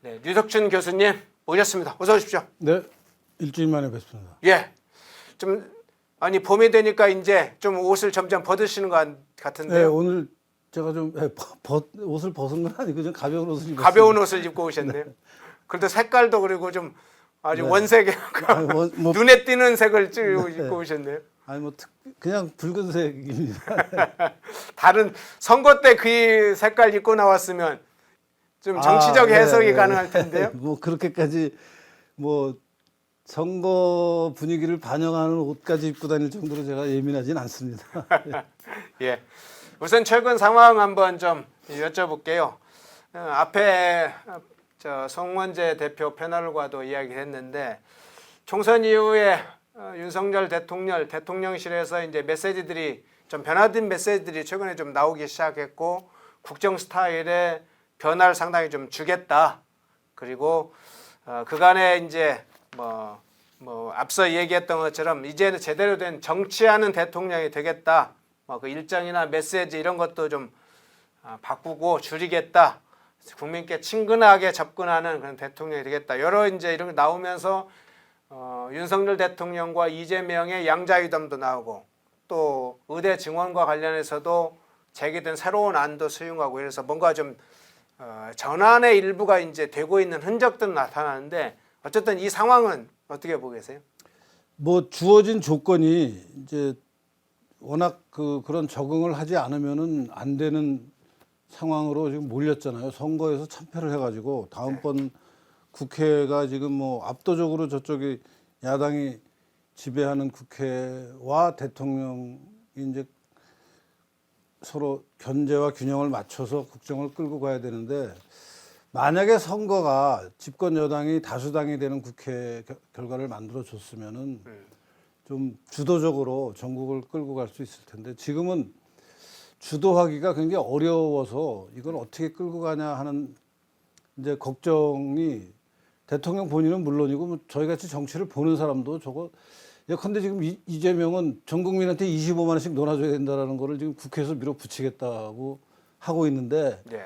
네, 류석준 교수님 모셨습니다. 어서 오십시오. 네, 일주일 만에 뵙습니다. 예, 좀 아니 봄이 되니까 이제 좀 옷을 점점 벗으시는 것 네, 같은데요. 오늘 제가 좀 옷을 벗은 건 아니고 좀 가벼운 옷을 입었습니다. 가벼운 옷을 입고 오셨네요. 그래도 색깔도 그리고 좀 아주 네. 원색에 아니, 뭐, 눈에 띄는 색을 네. 입고 오셨네요. 아니 뭐 그냥 붉은색입니다. 다른 선거 때 그 색깔 입고 나왔으면 좀 정치적 네, 해석이 네. 가능할 텐데요. 뭐 그렇게까지 뭐 선거 분위기를 반영하는 옷까지 입고 다닐 정도로 제가 예민하진 않습니다. 예, 우선 최근 상황 한번 좀 여쭤볼게요. 앞에 송원재 대표 패널과도 이야기를 했는데 총선 이후에 윤석열 대통령실에서 이제 메시지들이 좀 변화된 메시지들이 최근에 좀 나오기 시작했고 국정 스타일의 변화를 상당히 좀 주겠다. 그리고 그간에 이제 뭐 앞서 얘기했던 것처럼 이제는 제대로 된 정치하는 대통령이 되겠다. 그 일정이나 메시지 이런 것도 좀 바꾸고 줄이겠다. 국민께 친근하게 접근하는 그런 대통령이 되겠다. 여러 이제 이런 게 나오면서 윤석열 대통령과 이재명의 양자회담도 나오고 또 의대 증원과 관련해서도 제기된 새로운 안도 수용하고 이래서 뭔가 좀 전환의 일부가 이제 되고 있는 흔적들은 나타나는데 어쨌든 이 상황은 어떻게 보고 계세요? 뭐 주어진 조건이 이제 워낙 그런 적응을 하지 않으면은 안 되는 상황으로 지금 몰렸잖아요. 선거에서 참패를 해가지고 다음번 국회가 지금 뭐 압도적으로 저쪽이 야당이 지배하는 국회와 대통령이 이제 서로 견제와 균형을 맞춰서 국정을 끌고 가야 되는데 만약에 선거가 집권 여당이 다수당이 되는 국회 결과를 만들어 줬으면은 좀 주도적으로 전국을 끌고 갈 수 있을 텐데 지금은 주도하기가 굉장히 어려워서 이걸 어떻게 끌고 가냐 하는 이제 걱정이 대통령 본인은 물론이고 뭐 저희 같이 정치를 보는 사람도 저거 예컨대 지금 이재명은 전 국민한테 25만 원씩 놀아줘야 된다라는 거를 지금 국회에서 밀어붙이겠다고 하고 있는데 네.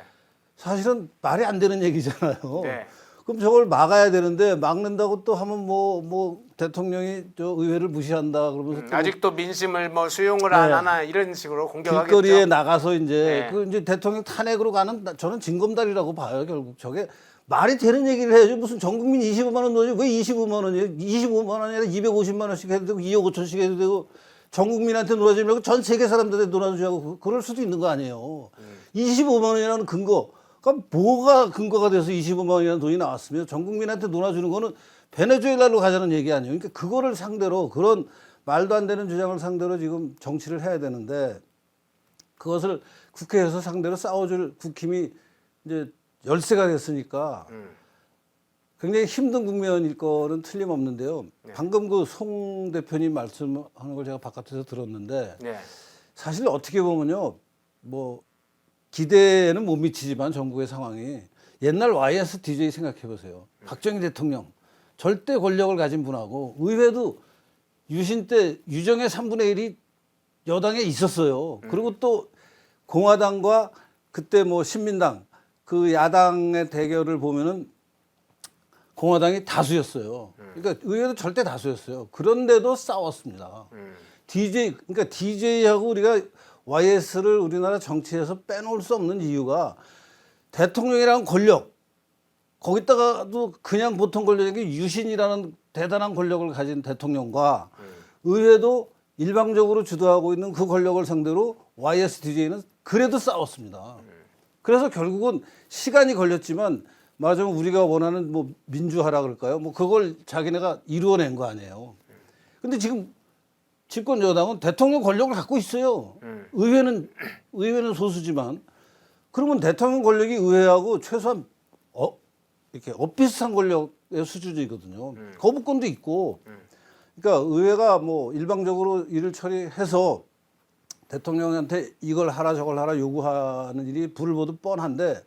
사실은 말이 안 되는 얘기잖아요. 네. 그럼 저걸 막아야 되는데 막는다고 또 하면 뭐 대통령이 저 의회를 무시한다 그러면서 또 아직도 민심을 뭐 수용을 네. 안 하나 이런 식으로 공격하겠죠. 길거리에 나가서 이제 네. 그 이제 대통령 탄핵으로 가는 저는 징검다리라고 봐요. 결국 저게 말이 되는 얘기를 해야죠. 무슨 전 국민 25만 원 넣어줘. 왜 25만 원이에요? 25만 원이 아니라 250만 원씩 해도 되고 2억 5천씩 해도 되고 전 국민한테 놀아주지 말고 전 세계 사람들한테 놀아주자고 그럴 수도 있는 거 아니에요. 25만 원이라는 근거. 그러니까 뭐가 근거가 돼서 25만 원이라는 돈이 나왔으면 전 국민한테 놀아주는 거는 베네수엘라로 가자는 얘기 아니에요. 그러니까 그거를 상대로 그런 말도 안 되는 주장을 상대로 지금 정치를 해야 되는데 그것을 국회에서 상대로 싸워줄 국힘이 이제 열세가 됐으니까 굉장히 힘든 국면일 거는 틀림없는데요. 네. 방금 그 송 대표님 말씀하는 걸 제가 바깥에서 들었는데 네. 사실 어떻게 보면요. 뭐 기대에는 못 미치지만 전국의 상황이 옛날 YSDJ 생각해 보세요. 박정희 대통령 절대 권력을 가진 분하고 의회도 유신 때 유정의 3분의 1이 여당에 있었어요. 그리고 또 공화당과 그때 뭐 신민당 그 야당의 대결을 보면은 공화당이 다수였어요. 그러니까 의회도 절대 다수였어요. 그런데도 싸웠습니다. 그러니까 DJ하고 우리가 YS를 우리나라 정치에서 빼놓을 수 없는 이유가 대통령이라는 권력, 거기다가도 그냥 보통 권력이 유신이라는 대단한 권력을 가진 대통령과 의회도 일방적으로 주도하고 있는 그 권력을 상대로 YSDJ는 그래도 싸웠습니다. 그래서 결국은 시간이 걸렸지만 말하자면 우리가 원하는 뭐 민주화라 그럴까요? 뭐 그걸 자기네가 이루어낸 거 아니에요. 근데 지금 집권 여당은 대통령 권력을 갖고 있어요. 의회는 소수지만 그러면 대통령 권력이 의회하고 최소한 이렇게 엇비슷한 권력의 수준이거든요. 거부권도 있고, 그러니까 의회가 뭐 일방적으로 일을 처리해서 대통령한테 이걸 하라 저걸 하라 요구하는 일이 불을 보듯 뻔한데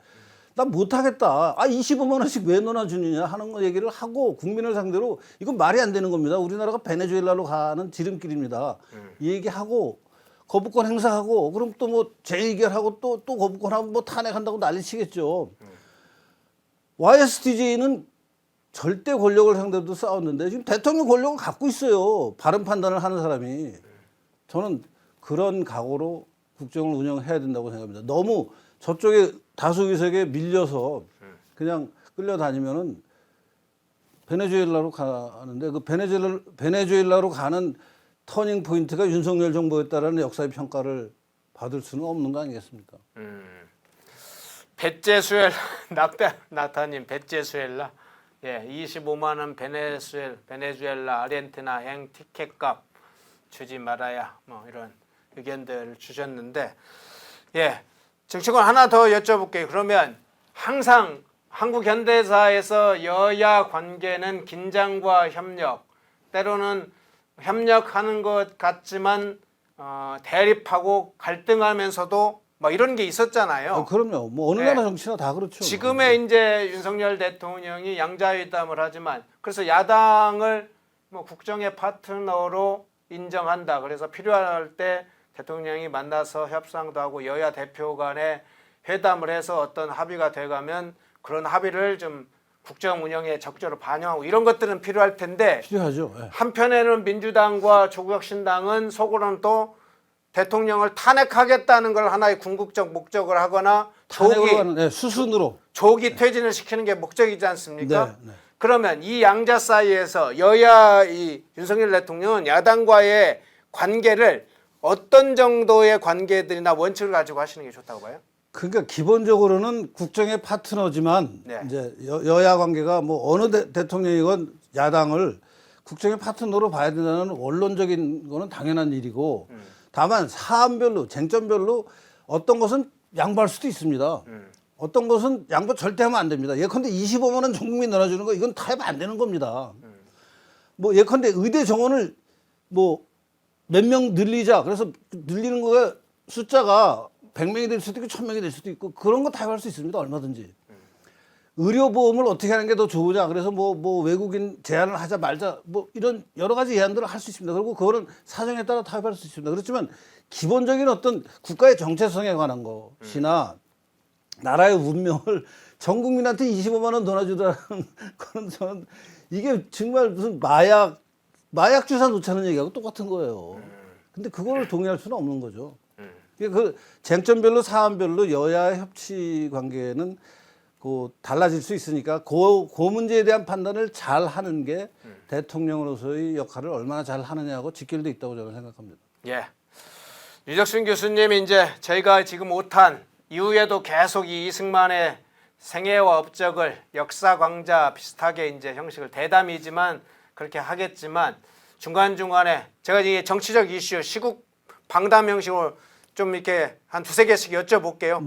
난 못하겠다. 25만 원씩 왜 넣어주느냐 하는 거 얘기를 하고 국민을 상대로 이건 말이 안 되는 겁니다. 우리나라가 베네수엘라로 가는 지름길입니다. 이 얘기하고 거부권 행사하고 그럼 또 뭐 재의결하고 또 거부권하고 뭐 탄핵한다고 난리 치겠죠. YSDJ는 절대 권력을 상대로 싸웠는데 지금 대통령 권력을 갖고 있어요. 바른 판단을 하는 사람이. 저는 그런 각오로 국정을 운영해야 된다고 생각합니다. 너무 저쪽에 다수 의석에 밀려서 그냥 끌려다니면은 베네수엘라로 가는데 그 베네수엘라로 가는 터닝 포인트가 윤석열 정부였다라는 역사의 평가를 받을 수는 없는 거 아니겠습니까? 베네수엘라 나타님 베네수엘라 예 25만 원 베네수엘라 아르헨티나행 티켓값 주지 말아야 뭐 이런 의견들을 주셨는데 예 정치권 하나 더 여쭤볼게요. 그러면 항상 한국 현대사에서 여야 관계는 긴장과 협력 때로는 협력하는 것 같지만 대립하고 갈등하면서도 뭐 이런 게 있었잖아요. 그럼요. 뭐 어느 네. 나라 정치나 다 그렇죠. 지금의 이제 윤석열 대통령이 양자회담을 하지만 그래서 야당을 뭐 국정의 파트너로 인정한다. 그래서 필요할 때 대통령이 만나서 협상도 하고 여야 대표 간에 회담을 해서 어떤 합의가 돼가면 그런 합의를 좀 국정 운영에 적절히 반영하고 이런 것들은 필요할 텐데 필요하죠. 예. 한편에는 민주당과 조국혁신당은 속으로는 또 대통령을 탄핵하겠다는 걸 하나의 궁극적 목적을 하거나 탄핵으로 가는 네, 수순으로. 조기 퇴진을 시키는 게 목적이지 않습니까? 네, 네. 그러면 이 양자 사이에서 여야 이 윤석열 대통령은 야당과의 관계를 어떤 정도의 관계들이나 원칙을 가지고 하시는 게 좋다고 봐요? 그러니까 기본적으로는 국정의 파트너지만 네. 이제 여야 관계가 뭐 어느 대통령이건 야당을 국정의 파트너로 봐야 된다는 원론적인 거는 당연한 일이고 다만 사안별로 쟁점별로 어떤 것은 양보할 수도 있습니다. 어떤 것은 양보 절대 하면 안 됩니다. 예컨대 25만 원 전 국민 나눠주는 거 이건 타협 안 되는 겁니다. 뭐 예컨대 의대 정원을 뭐 몇 명 늘리자 그래서 늘리는 거가 숫자가 100명이 될 수도 있고 1000명이 될 수도 있고 그런 거 타협할 수 있습니다. 얼마든지. 의료보험을 어떻게 하는 게 더 좋으냐 그래서 뭐 외국인 제한을 하자 말자 뭐 이런 여러 가지 예안들을 할 수 있습니다. 그리고 그거는 사정에 따라 타협할 수 있습니다. 그렇지만 기본적인 어떤 국가의 정체성에 관한 것이나 나라의 운명을 전 국민한테 25만 원 도와주더라는 거는 저는 이게 정말 무슨 마약 주사 놓자는 얘기하고 똑같은 거예요. 근데 그거를 동의할 수는 없는 거죠. 그 쟁점별로 사안별로 여야의 협치 관계는 달라질 수 있으니까 그 문제에 대한 판단을 잘 하는 게 대통령으로서의 역할을 얼마나 잘 하느냐하고 직결돼 있다고 저는 생각합니다. 예. 유적순 교수님이 이제 저희가 지금 5탄 이후에도 계속 이 이승만의 생애와 업적을 역사 강좌 비슷하게 이제 형식을 대담이지만 그렇게 하겠지만 중간중간에 제가 이게 정치적 이슈 시국 방담 형식으로 좀 이렇게 한 두세 개씩 여쭤볼게요.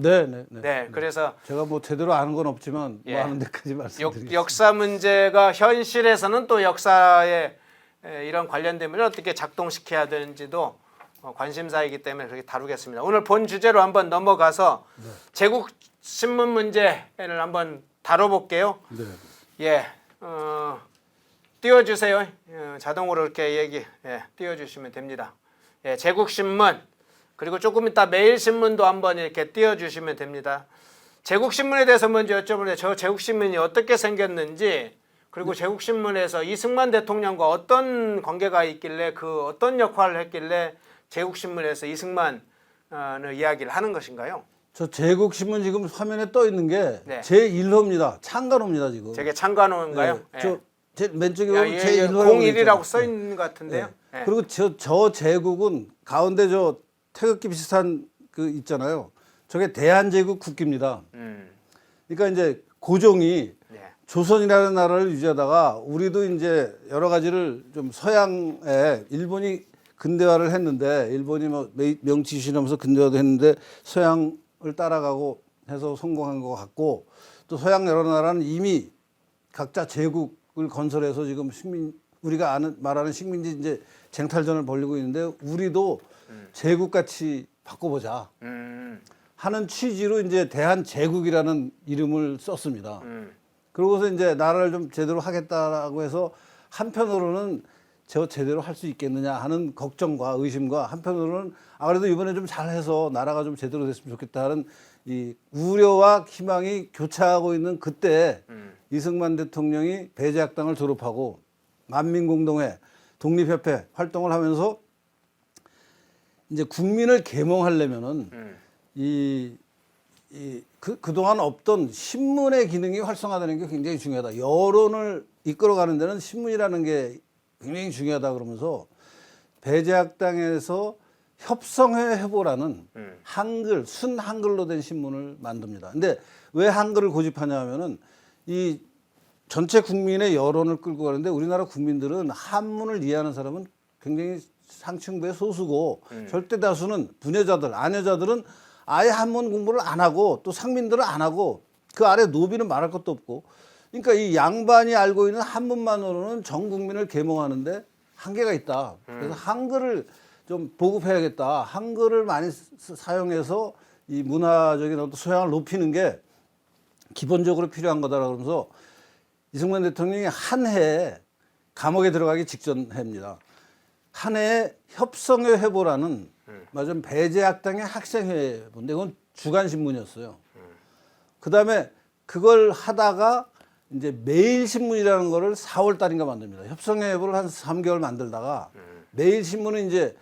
네. 그래서 제가 뭐 제대로 아는 건 없지만 예. 뭐 아는 데까지 말씀드리겠습니다. 역사 문제가 현실에서는 또 역사에 이런 관련된 문제를 어떻게 작동시켜야 되는지도 관심사이기 때문에 그렇게 다루겠습니다. 오늘 본 주제로 한번 넘어가서 제국 신문 문제를 한번 다뤄볼게요. 네. 예, 띄워주세요. 자동으로 이렇게 띄워주시면 됩니다. 예, 제국 신문 그리고 조금 이따 매일신문도 한번 이렇게 띄워주시면 됩니다. 제국신문에 대해서 먼저 여쭤보는데 저 제국신문이 어떻게 생겼는지 그리고 제국신문에서 이승만 대통령과 어떤 관계가 있길래 그 어떤 역할을 했길래 제국신문에서 이승만을 이야기를 하는 것인가요? 저 제국신문 지금 화면에 떠 있는 게 네. 제1호입니다. 창간호입니다 지금. 저게 창간호인가요? 네. 저맨 쪽에 보면 제1호라고 01이라고 써 있는 것 같은데요. 네. 네. 그리고 저 제국은 가운데 저 태극기 비슷한 그 있잖아요. 저게 대한제국 국기입니다. 그러니까 이제 고종이 네. 조선이라는 나라를 유지하다가 우리도 이제 여러 가지를 좀 서양에 일본이 근대화를 했는데 일본이 뭐 명치 유신하면서 근대화도 했는데 서양을 따라가고 해서 성공한 것 같고 또 서양 여러 나라는 이미 각자 제국을 건설해서 지금 우리가 말하는 식민지 이제 쟁탈전을 벌이고 있는데 우리도 제국같이 바꿔보자 하는 취지로 이제 대한제국이라는 이름을 썼습니다. 그러고서 이제 나라를 좀 제대로 하겠다라고 해서 한편으로는 저 제대로 할 수 있겠느냐 하는 걱정과 의심과 한편으로는 그래도 이번에 좀 잘해서 나라가 좀 제대로 됐으면 좋겠다 하는 이 우려와 희망이 교차하고 있는 그때 이승만 대통령이 배제학당을 졸업하고 만민공동회, 독립협회 활동을 하면서 이제 국민을 계몽하려면은 그동안 없던 신문의 기능이 활성화되는 게 굉장히 중요하다. 여론을 이끌어가는 데는 신문이라는 게 굉장히 중요하다 그러면서 배제학당에서 협성회 해보라는 한글, 순한글로 된 신문을 만듭니다. 근데 왜 한글을 고집하냐 하면은 이 전체 국민의 여론을 끌고 가는데 우리나라 국민들은 한문을 이해하는 사람은 굉장히 상층부의 소수고 절대 다수는 부녀자들, 아녀자들은 아예 한문 공부를 안 하고 또 상민들은 안 하고 그 아래 노비는 말할 것도 없고 그러니까 이 양반이 알고 있는 한문만으로는 전 국민을 계몽하는데 한계가 있다. 그래서 한글을 좀 보급해야겠다. 한글을 많이 사용해서 이 문화적인 어떤 소양을 높이는 게 기본적으로 필요한 거다라고 그러면서 이승만 대통령이 한 해에 감옥에 들어가기 직전 해입니다. 한 해에 협성회 해보라는 맞은 배제학당의 학생회인데 그건 주간신문이었어요. 그 다음에 그걸 하다가 이제 매일신문이라는 거를 4월 달인가 만듭니다. 협성회 해보를 한 3개월 만들다가 매일신문은 이제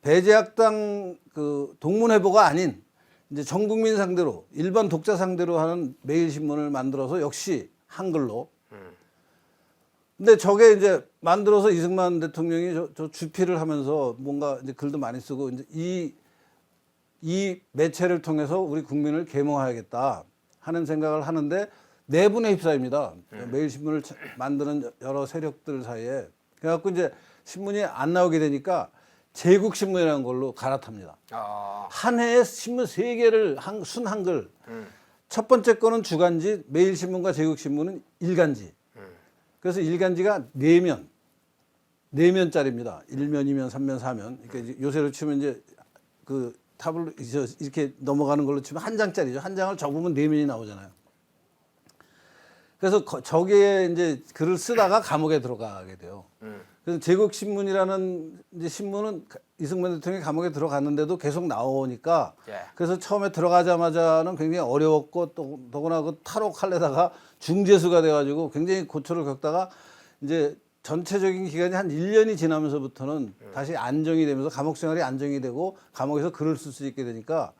배제학당 그 동문회보가 아닌 이제 전 국민 상대로 일반 독자 상대로 하는 매일신문을 만들어서 역시 한글로. 근데 저게 이제 만들어서 이승만 대통령이 저 주필을 하면서 뭔가 이제 글도 많이 쓰고 이제 이 매체를 통해서 우리 국민을 계몽해야겠다 하는 생각을 하는데 내분에 휩싸입니다. 매일신문을 만드는 여러 세력들 사이에. 그래갖고 이제 신문이 안 나오게 되니까 제국신문이라는 걸로 갈아탑니다. 한 해에 신문 3개를 순한글. 첫 번째 거는 주간지, 매일신문과 제국신문은 일간지. 그래서 일간지가 4면짜리입니다. 1면, 2면, 3면, 4면. 그러니까 요새로 치면 이제 그 타블로 이렇게 넘어가는 걸로 치면 한 장짜리죠. 한 장을 접으면 4면이 나오잖아요. 그래서 저기에 이제 글을 쓰다가 감옥에 들어가게 돼요. 그래서 제국신문이라는 이제 신문은 이승만 대통령이 감옥에 들어갔는데도 계속 나오니까 그래서 처음에 들어가자마자는 굉장히 어려웠고 또 더구나 그 탈옥하려다가 중재수가 돼가지고 굉장히 고초를 겪다가 이제 전체적인 기간이 한 1년이 지나면서부터는 다시 안정이 되면서 감옥 생활이 안정이 되고 감옥에서 글을 쓸 수 있게 되니까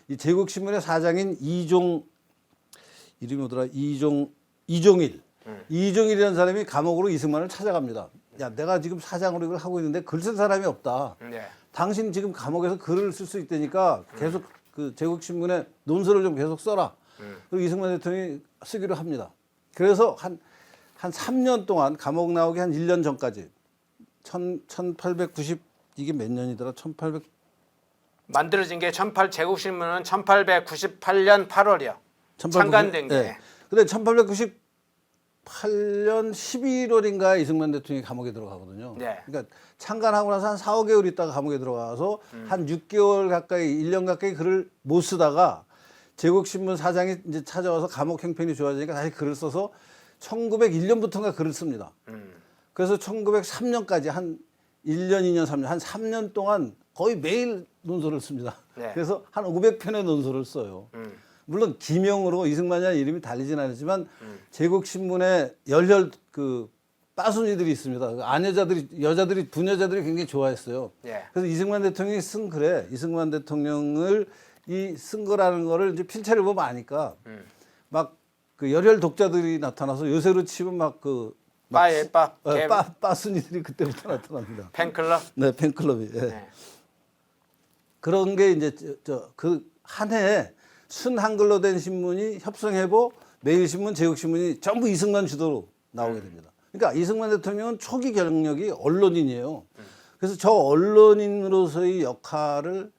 이 제국신문의 사장인 이름이 뭐더라? 이종일이라는 사람이 감옥으로 이승만을 찾아갑니다. 야, 내가 지금 사장으로 이걸 하고 있는데 글 쓸 사람이 없다. 당신 지금 감옥에서 글을 쓸 수 있다니까 계속 그 제국신문에 논설을 좀 계속 써라. 그리고 이승만 대통령이 쓰기로 합니다. 그래서 한 3년 동안 감옥 나오기 한 1년 전까지 1890 이게 몇 년이더라? 1800 만들어진 게 제국신문은 1898년 8월이요. 창간된 게. 네. 근데 1898년 11월인가 이승만 대통령이 감옥에 들어가거든요. 그러니까 창간하고 나서 한 4, 5개월 있다가 감옥에 들어가서 한 6개월 가까이 1년 가까이 글을 못 쓰다가 제국신문 사장이 이제 찾아와서 감옥 형편이 좋아지니까 다시 글을 써서 1901년부터인가 글을 씁니다. 그래서 1903년까지 한 1년, 2년, 3년, 한 3년 동안 거의 매일 논설을 씁니다. 그래서 한 500편의 논설을 써요. 물론 기명으로 이승만이라는 이름이 달리진 않았지만 제국신문에 열혈 그 빠순이들이 있습니다. 여자들이 부녀자들이 굉장히 좋아했어요. 그래서 이승만 대통령이 쓴 글에 이승만 대통령을 쓴 거라는 거를 이제 필체를 보면 아니까 막 그 열혈 독자들이 나타나서 요새로 치면 빠순이들이 그때부터 나타납니다. 팬클럽? 네, 팬클럽이. 그런 게 이제 그 한 해에 순한글로 된 신문이 협성해보, 매일신문, 제국신문이 전부 이승만 주도로 나오게 됩니다. 그러니까 이승만 대통령은 초기 경력이 언론인이에요. 그래서 저 언론인으로서의 역할을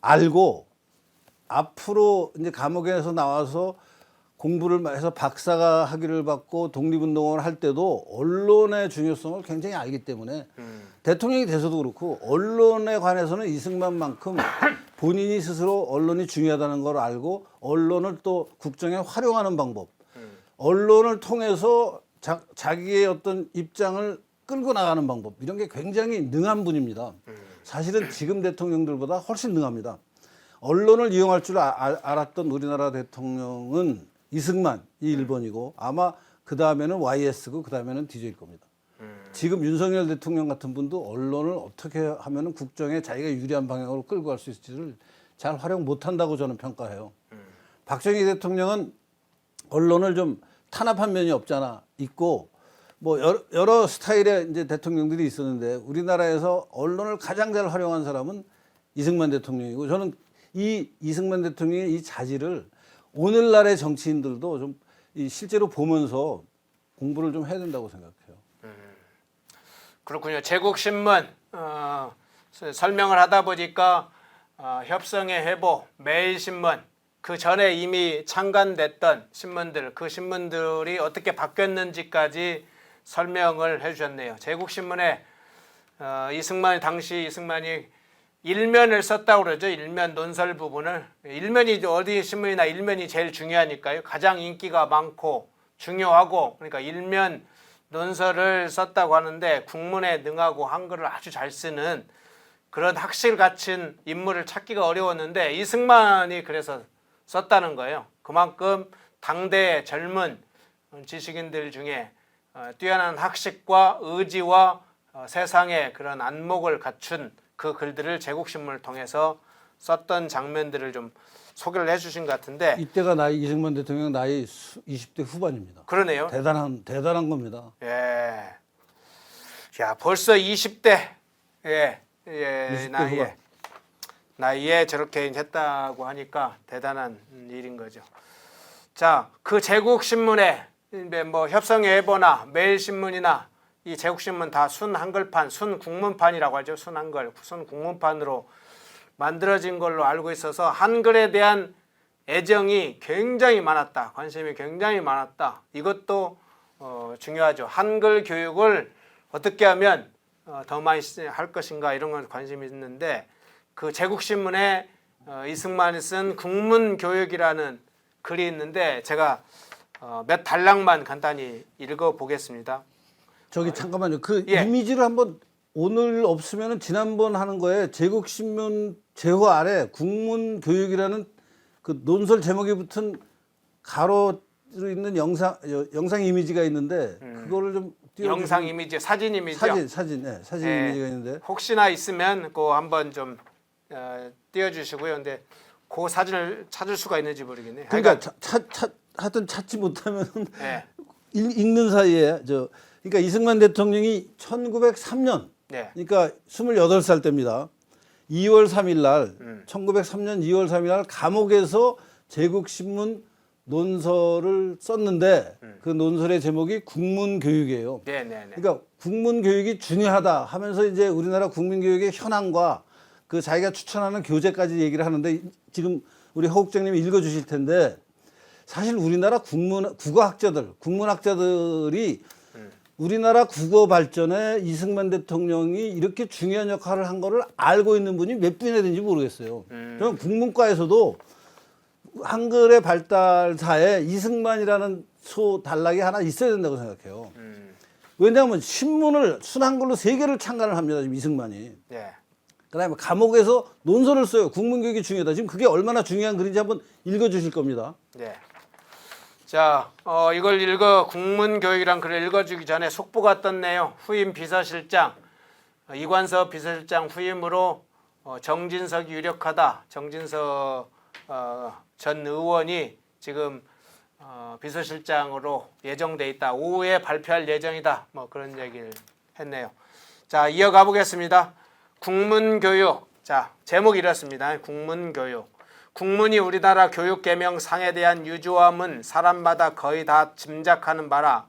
알고 앞으로 이제 감옥에서 나와서 공부를 해서 박사가 학위를 받고 독립운동을 할 때도 언론의 중요성을 굉장히 알기 때문에 대통령이 돼서도 그렇고 언론에 관해서는 이승만만큼 본인이 스스로 언론이 중요하다는 걸 알고 언론을 또 국정에 활용하는 방법, 언론을 통해서 자기의 어떤 입장을 끌고 나가는 방법 이런 게 굉장히 능한 분입니다. 사실은 지금 대통령들보다 훨씬 능합니다. 언론을 이용할 줄 알았던 우리나라 대통령은 이승만이 1번이고 아마 그 다음에는 YS고 그 다음에는 DJ일 겁니다. 지금 윤석열 대통령 같은 분도 언론을 어떻게 하면 국정에 자기가 유리한 방향으로 끌고 갈 수 있을지를 잘 활용 못한다고 저는 평가해요. 박정희 대통령은 언론을 좀 탄압한 면이 없잖아 있고 뭐 여러 스타일의 이제 대통령들이 있었는데 우리나라에서 언론을 가장 잘 활용한 사람은 이승만 대통령이고 저는 이 이승만 대통령의 이 자질을 오늘날의 정치인들도 좀 실제로 보면서 공부를 좀 해야 된다고 생각해요. 그렇군요. 제국신문 설명을 하다 보니까 협성의 회보, 매일신문 그 전에 이미 창간됐던 신문들 그 신문들이 어떻게 바뀌었는지까지 설명을 해주셨네요. 제국신문에 당시 이승만이 일면을 썼다고 그러죠. 일면 논설 부분을. 일면이 어디 신문이나 일면이 제일 중요하니까요. 가장 인기가 많고 중요하고 그러니까 일면 논설을 썼다고 하는데 국문에 능하고 한글을 아주 잘 쓰는 그런 학실 갖춘 인물을 찾기가 어려웠는데 이승만이 그래서 썼다는 거예요. 그만큼 당대의 젊은 지식인들 중에 뛰어난 학식과 의지와 세상의 그런 안목을 갖춘 그 글들을 제국신문을 통해서 썼던 장면들을 좀 소개를 해주신 것 같은데 이때가 이승만 대통령 나이 20대 후반입니다. 그러네요. 대단한 겁니다. 예. 야, 벌써 20대 20대 나이에 저렇게 했다고 하니까 대단한 일인 거죠. 자, 그 제국신문에 뭐 협성예보나 매일신문이나 이 제국신문 다 순한글판, 순국문판이라고 하죠. 순한글, 순국문판으로 만들어진 걸로 알고 있어서 한글에 대한 애정이 굉장히 많았다. 관심이 굉장히 많았다. 이것도 중요하죠. 한글 교육을 어떻게 하면 더 많이 할 것인가 이런 건 관심이 있는데 그 제국신문에 이승만이 쓴 국문교육이라는 글이 있는데 제가 몇 단락만 간단히 읽어보겠습니다. 저기 잠깐만요. 그 예. 이미지를 한번 오늘 없으면은 지난번 하는 거에 제국신문 제호 아래 국문교육이라는 그 논설 제목이 붙은 가로로 있는 영상 이미지가 있는데 그거를 좀 영상 이미지, 사진 이미지요. 사진 예. 이미지가 있는데 혹시나 있으면 그거 한번 좀 띄워주시고요. 근데 그 사진을 찾을 수가 있는지 모르겠네요. 그러니까 하여튼 찾지 못하면 예. 읽는 사이에 그러니까 이승만 대통령이 1903년 네. 그러니까 28살 때입니다. 2월 3일 날 1903년 2월 3일 날 감옥에서 제국신문 논설을 썼는데 그 논설의 제목이 국문교육이에요. 네네네. 그러니까 국문교육이 중요하다 하면서 이제 우리나라 국민교육의 현황과 그 자기가 추천하는 교재까지 얘기를 하는데 지금 우리 허 국장님이 읽어주실 텐데 사실 우리나라 국문학자들이 우리나라 국어 발전에 이승만 대통령이 이렇게 중요한 역할을 한 거를 알고 있는 분이 몇 분이나 되는지 모르겠어요. 저는 국문과에서도 한글의 발달사에 이승만이라는 소 단락이 하나 있어야 된다고 생각해요. 왜냐하면 신문을 순한글로 3개를 창간을 합니다. 지금 이승만이. 네. 그다음에 감옥에서 논설을 써요. 국문교육이 중요하다. 지금 그게 얼마나 중요한 글인지 한번 읽어주실 겁니다. 네. 자, 이걸 국문교육이란 글을 읽어주기 전에 속보가 떴네요. 후임 비서실장, 이관섭 비서실장 후임으로 정진석이 유력하다. 정진석 전 의원이 지금 비서실장으로 예정돼 있다. 오후에 발표할 예정이다. 뭐 그런 얘기를 했네요. 자, 이어가 보겠습니다. 국문교육. 자, 제목이 이렇습니다. 국문교육. 국문이 우리나라 교육개명상에 대한 유조함은 사람마다 거의 다 짐작하는 바라.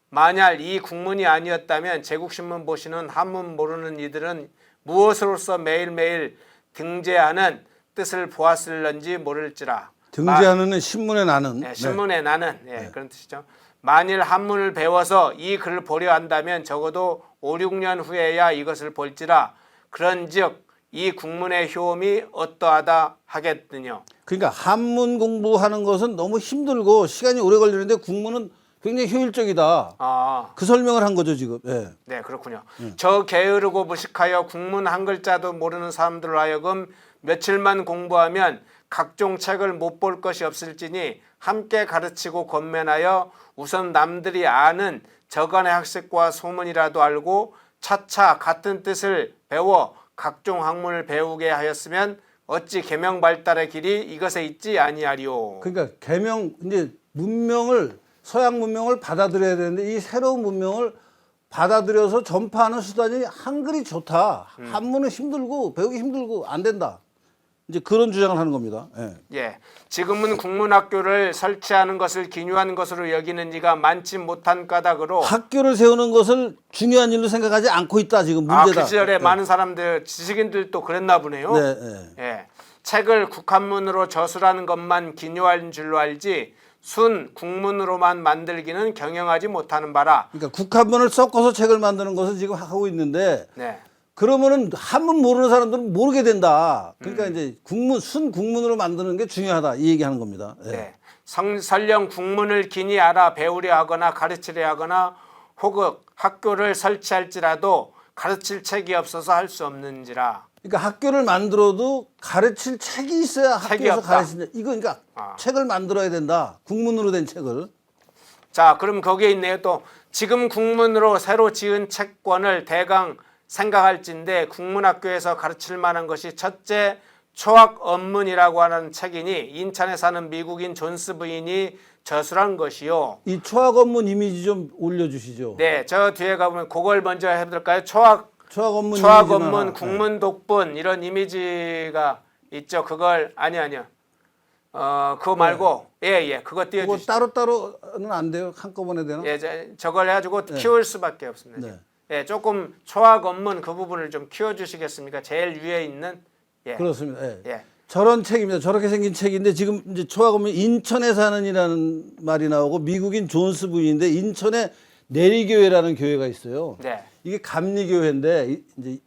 만약 이 국문이 아니었다면 제국신문 보시는 한문 모르는 이들은 무엇으로서 매일매일 등재하는 뜻을 보았을런지 모를지라. 등재하는 신문에 나는. 네, 신문에 나는 그런 뜻이죠. 만일 한문을 배워서 이 글을 보려 한다면 적어도 5, 6년 후에야 이것을 볼지라. 그런즉 이 국문의 효험이 어떠하다 하겠느냐. 그러니까 한문 공부하는 것은 너무 힘들고 시간이 오래 걸리는데 국문은 굉장히 효율적이다. 그 설명을 한 거죠 지금. 네, 네 그렇군요. 저 게으르고 무식하여 국문 한 글자도 모르는 사람들로 하여금 며칠만 공부하면 각종 책을 못 볼 것이 없을지니 함께 가르치고 권면하여 우선 남들이 아는 저간의 학식과 소문이라도 알고 차차 같은 뜻을 배워 각종 학문을 배우게 하였으면 어찌 계명 발달의 길이 이것에 있지 아니하리오. 그러니까 계명 이제 문명을 서양 문명을 받아들여야 되는데 이 새로운 문명을 받아들여서 전파하는 수단이 한글이 좋다. 한문은 힘들고 배우기 힘들고 안 된다. 이제 그런 주장을 하는 겁니다. 예. 예, 지금은 국문학교를 설치하는 것을 기묘한 것으로 여기는 이가 많지 못한 까닭으로 학교를 세우는 것을 중요한 일로 생각하지 않고 있다. 지금 문제다. 그 시절에 예. 많은 사람들 지식인들도 그랬나 보네요. 네, 네. 예, 책을 국한문으로 저술하는 것만 기묘한 줄로 알지 순 국문으로만 만들기는 경영하지 못하는 바라. 그러니까 국한문을 섞어서 책을 만드는 것을 지금 하고 있는데 네. 그러면은 한문 모르는 사람들은 모르게 된다. 그러니까 이제 국문 순 국문으로 만드는 게 중요하다. 이 얘기하는 겁니다. 예. 네. 설령 국문을 기니 알아 배우려 하거나 가르치려 하거나 혹은 학교를 설치할지라도 가르칠 책이 없어서 할 수 없는지라. 그러니까 학교를 만들어도 가르칠 책이 있어야 책이 학교에서 없다. 가르친다. 이거 그러니까 책을 만들어야 된다. 국문으로 된 책을. 자, 그럼 거기에 있네요. 또 지금 국문으로 새로 지은 책권을 대강 생각할진데 국문학교에서 가르칠 만한 것이 첫째 초학언문이라고 하는 책이니 인천에 사는 미국인 존스 부인이 저술한 것이요. 이 초학언문 이미지 좀 올려주시죠. 네, 저 뒤에 가보면 그걸 먼저 해볼까요? 초학언문 초학언문, 국문독본 이런 이미지가 있죠. 그걸 아니요. 그거 말고 그거 그거 띄워주시죠. 따로따로는 안 돼요? 한꺼번에 되나? 예, 저걸 해가지고 키울 수밖에 없습니다. 네. 예, 조금 초학언문 그 부분을 좀 키워주시겠습니까? 제일 위에 있는. 예. 그렇습니다. 예. 예. 저런 책입니다. 저렇게 생긴 책인데 지금 이제 초학언문 인천에 사는이라는 말이 나오고 미국인 존스 부인인데 인천에 내리교회라는 교회가 있어요. 네. 이게 감리교회인데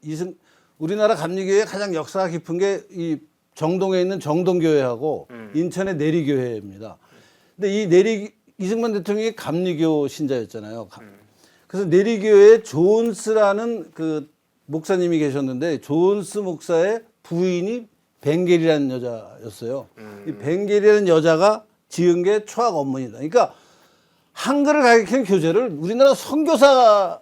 이제 우리나라 감리교회 가장 역사가 깊은 게 이 정동에 있는 정동교회하고 인천의 내리교회입니다. 근데 이승만 대통령이 감리교 신자였잖아요. 그래서 내리교회에 존스라는 그 목사님이 계셨는데 존스 목사의 부인이 벵겔이라는 여자였어요. 이 벵겔이라는 여자가 지은 게 초학언문이다. 그러니까 한글을 가르치는 교재를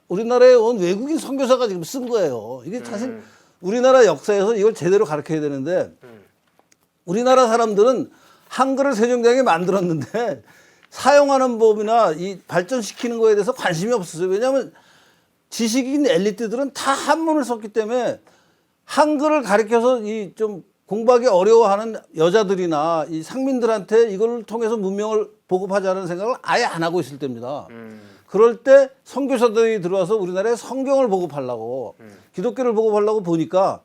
우리나라에 온 외국인 선교사가 지금 쓴 거예요. 이게 사실 우리나라 역사에서 이걸 제대로 가르쳐야 되는데 우리나라 사람들은 한글을 세종대왕이 만들었는데 사용하는 법이나 이 발전시키는 거에 대해서 관심이 없었어요. 왜냐하면 지식인 엘리트들은 다 한문을 썼기 때문에 한글을 가르쳐서 이 좀 공부하기 어려워하는 여자들이나 이 상민들한테 이걸 통해서 문명을 보급하자는 생각을 아예 안 하고 있을 때입니다. 그럴 때 선교사들이 들어와서 우리나라에 성경을 보급하려고 기독교를 보급하려고 보니까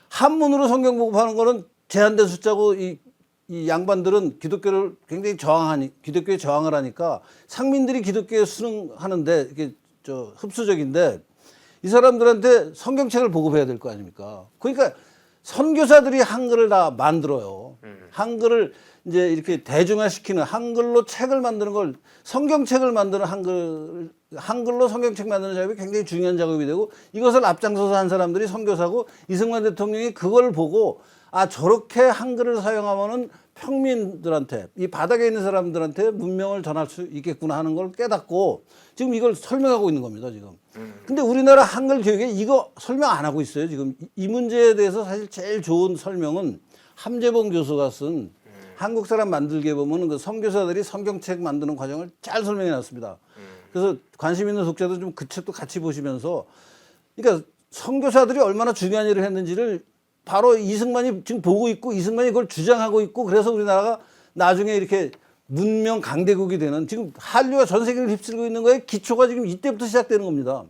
한문으로 성경 보급하는 거는 제한된 숫자고 이 양반들은 기독교를 굉장히 기독교에 저항을 하니까 상민들이 기독교에 순응하는데 이게 흡수적인데 이 사람들한테 성경책을 보급해야 될 거 아닙니까? 그러니까 선교사들이 한글을 다 만들어요. 한글을 이제 이렇게 대중화시키는 한글로 책을 만드는 걸 성경책을 만드는 한글로 성경책 만드는 작업이 굉장히 중요한 작업이 되고 이것을 앞장서서 한 사람들이 선교사고 이승만 대통령이 그걸 보고 저렇게 한글을 사용하면은 평민들한테 이 바닥에 있는 사람들한테 문명을 전할 수 있겠구나 하는 걸 깨닫고 지금 이걸 설명하고 있는 겁니다, 지금. 근데 우리나라 한글 교육에 이거 설명 안 하고 있어요, 지금. 이 문제에 대해서 사실 제일 좋은 설명은 함재봉 교수가 쓴 한국 사람 만들기에 보면 그 선교사들이 성경책 만드는 과정을 잘 설명해 놨습니다. 그래서 관심 있는 독자들 좀 그 책도 같이 보시면서 그러니까 선교사들이 얼마나 중요한 일을 했는지를 바로 이승만이 지금 보고 있고 이승만이 그걸 주장하고 있고 그래서 우리나라가 나중에 이렇게 문명 강대국이 되는 지금 한류가 전 세계를 휩쓸고 있는 거에 기초가 지금 이때부터 시작되는 겁니다.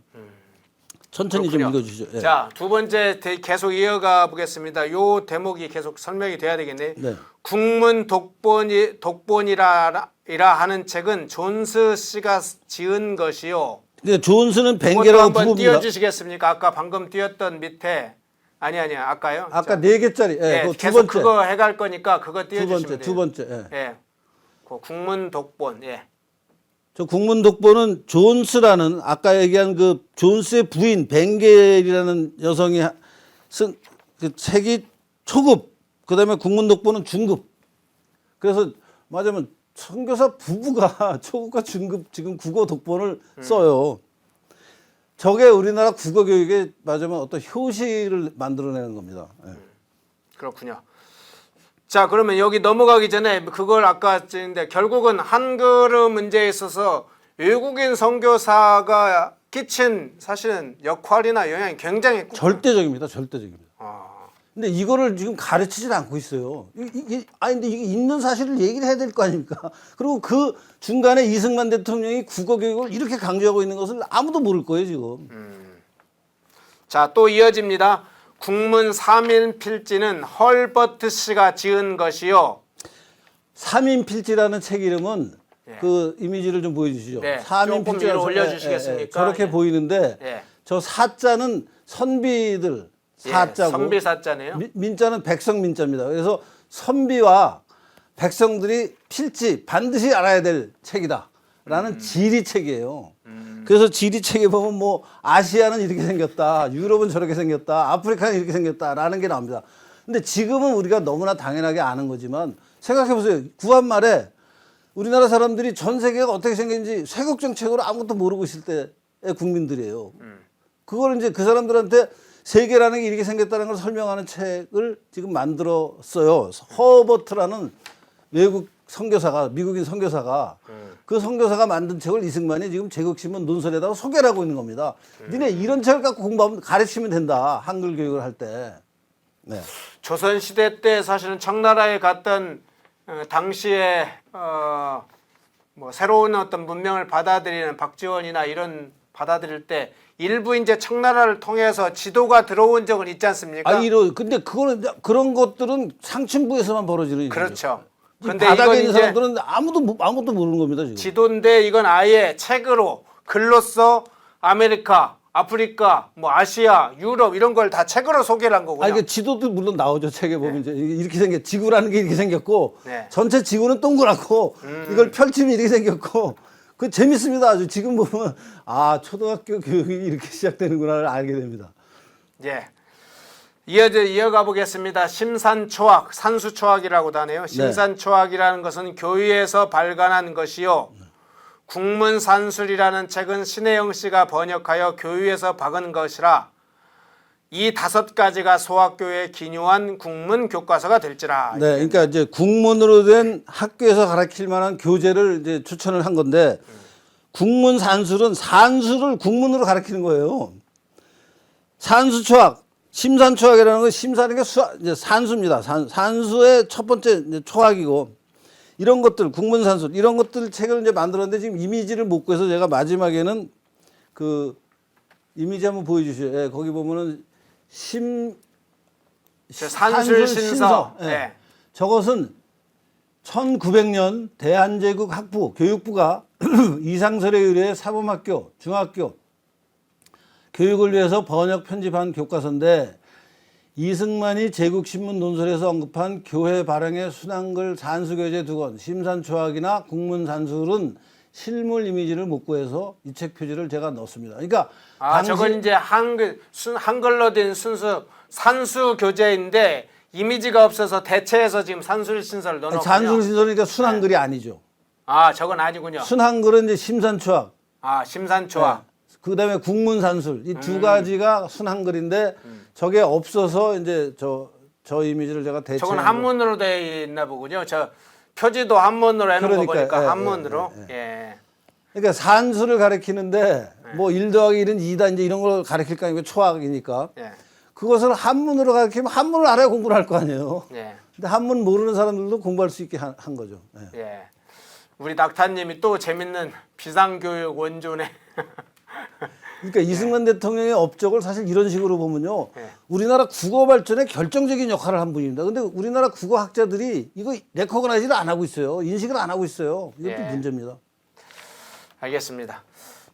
천천히 그렇군요. 좀 읽어주시죠. 예. 자, 두 번째 계속 이어가 보겠습니다. 요 대목이 계속 설명이 돼야 되겠네요. 네. 국문 독본이라 하는 책은 존스 씨가 지은 것이요. 근데 존스는 그것도 벵겔하고 한번 부부입니다. 띄워주시겠습니까? 아까 방금 띄웠던 밑에 아니야 아까요? 아까 4개짜리. 예, 그거 두 계속 번째. 그거 해갈 거니까 그거 띄워주시면 돼요. 두 번째. 예. 예, 그 국문 독본. 저 국문 독본은 존스라는 아까 얘기한 그 존스의 부인 벵겔이라는 여성이 쓴 그 책이 초급 그다음에 국문 독보는 중급. 그래서 맞으면 선교사 부부가 초급과 중급 지금 국어 독본을 써요. 저게 우리나라 국어 교육에 맞으면 어떤 효시를 만들어내는 겁니다. 예. 그렇군요. 자, 그러면 여기 넘어가기 전에 그걸 아까 했는데 결국은 한글의 문제에 있어서 외국인 선교사가 끼친 사실은 역할이나 영향이 굉장히 컸군요. 절대적입니다. 절대적입니다. 아, 근데 이거를 지금 가르치질 않고 있어요. 근데 이게 있는 사실을 얘기를 해야 될 거 아닙니까? 그리고 그 중간에 이승만 대통령이 국어 교육을 이렇게 강조하고 있는 것을 아무도 모를 거예요, 지금. 자, 또 이어집니다. 국문 3인 필지는 헐버트 씨가 지은 것이요. 삼인필지라는 책 이름은 예. 그 이미지를 좀 보여주시죠. 네, 삼인필지라는 조금 위로 책, 올려주시겠습니까? 저렇게 예. 보이는데 예. 저 사자는 선비들 사자고 선비 사자네요. 민자는 백성 민자입니다. 그래서 선비와 백성들이 필지 반드시 알아야 될 책이다라는 지리 책이에요. 그래서 지리 책에 보면 뭐 아시아는 이렇게 생겼다, 유럽은 저렇게 생겼다, 아프리카는 이렇게 생겼다라는 게 나옵니다. 근데 지금은 우리가 너무나 당연하게 아는 거지만 생각해 보세요. 구한 말에 우리나라 사람들이 전 세계가 어떻게 생겼는지 쇄국 정책으로 아무것도 모르고 있을 때의 국민들이에요. 그걸 이제 그 사람들한테 세계라는 게 이렇게 생겼다는 걸 설명하는 책을 지금 만들었어요. 허버트라는 외국 선교사가, 미국인 선교사가 그 선교사가 만든 책을 이승만이 지금 제국신문 논설에다가 소개를 하고 있는 겁니다. 니네 이런 책을 갖고 공부하면 가르치면 된다. 한글 교육을 할 때. 네. 조선시대 때 사실은 청나라에 갔던 당시에 뭐 새로운 어떤 문명을 받아들이는 박지원이나 이런 받아들일 때 일부 이제 청나라를 통해서 지도가 들어온 적은 있지 않습니까? 근데 그거는 그런 것들은 상층부에서만 벌어지는 일이죠. 그렇죠. 근데 근데 바닥에 이건 있는 이제 사람들은 아무것도 모르는 겁니다, 지금. 지도인데 이건 아예 책으로 글로써 아메리카, 아프리카, 뭐 아시아, 유럽 이런 걸 다 책으로 소개를 한 거고요. 그 지도도 물론 나오죠. 책에 보면 이제 이렇게 지구라는 게 이렇게 생겼고 네. 전체 지구는 동그랗고 이걸 펼치면 이렇게 생겼고 그 재밌습니다. 아주 지금 보면 초등학교 교육이 이렇게 시작되는구나를 알게 됩니다. 예. 이어가 보겠습니다. 심산초학, 산수초학이라고도 하네요. 심산초학이라는 것은 교유에서 발간한 것이요. 국문산술이라는 책은 신혜영 씨가 번역하여 교유에서 박은 것이라 이 5가지가 소학교에 기묘한 국문 교과서가 될지라. 네, 그러니까 이제 국문으로 된 학교에서 가르칠 만한 교재를 이제 추천을 한 건데 국문산술은 산수를 국문으로 가르치는 거예요. 산수초학, 심산초학이라는 건 심사는 게 이제 산수입니다. 산수의 첫 번째 이제 초학이고 이런 것들 국문산술 이런 것들 책을 이제 만들었는데 지금 이미지를 못 구해서 제가 마지막에는 그 이미지 한번 보여주시죠. 예, 거기 보면은 산술 신서. 예. 네. 저것은 1900년 대한제국 학부 교육부가 이상설에 의뢰해 사범학교, 중학교 교육을 위해서 번역 편집한 교과서인데 이승만이 제국신문 논설에서 언급한 교회 발행의 순한글 산수교재 2권, 심산초학이나 국문산술은 실물 이미지를 못 구해서 이 책 표지를 제가 넣었습니다. 그러니까 저건 이제 한글로 된 순수 산수 교재인데 이미지가 없어서 대체해서 지금 산술 신설을 넣어놓군요. 산술 신설이니까 순한글이 아니죠. 저건 아니군요. 순한글은 이제 심산초학. 심산초학. 네. 그다음에 국문산술 이 2가지가 순한글인데 저게 없어서 이제 저 이미지를 제가 대체. 저건 한문으로 돼 있나 보군요. 저 표지도 한문으로 해놓은 거 보니까 예, 한문으로. 예. 그러니까 산수를 가르치는데 뭐 1 더하기 1은 2다 이제 이런 걸 가르칠 거 아니고 초학이니까 예. 그것을 한문으로 가르치면 한문을 알아야 공부를 할 거 아니에요. 예. 근데 한문 모르는 사람들도 공부할 수 있게 한 거죠. 예. 예. 우리 낙타님이 또 재밌는 비상교육 원조네. 그러니까 이승만 대통령의 업적을 사실 이런 식으로 보면요. 네. 우리나라 국어 발전에 결정적인 역할을 한 분입니다. 근데 우리나라 국어 학자들이 이거 레코그나이즈를 안 하고 있어요. 인식을 안 하고 있어요. 이것도 예. 문제입니다. 알겠습니다.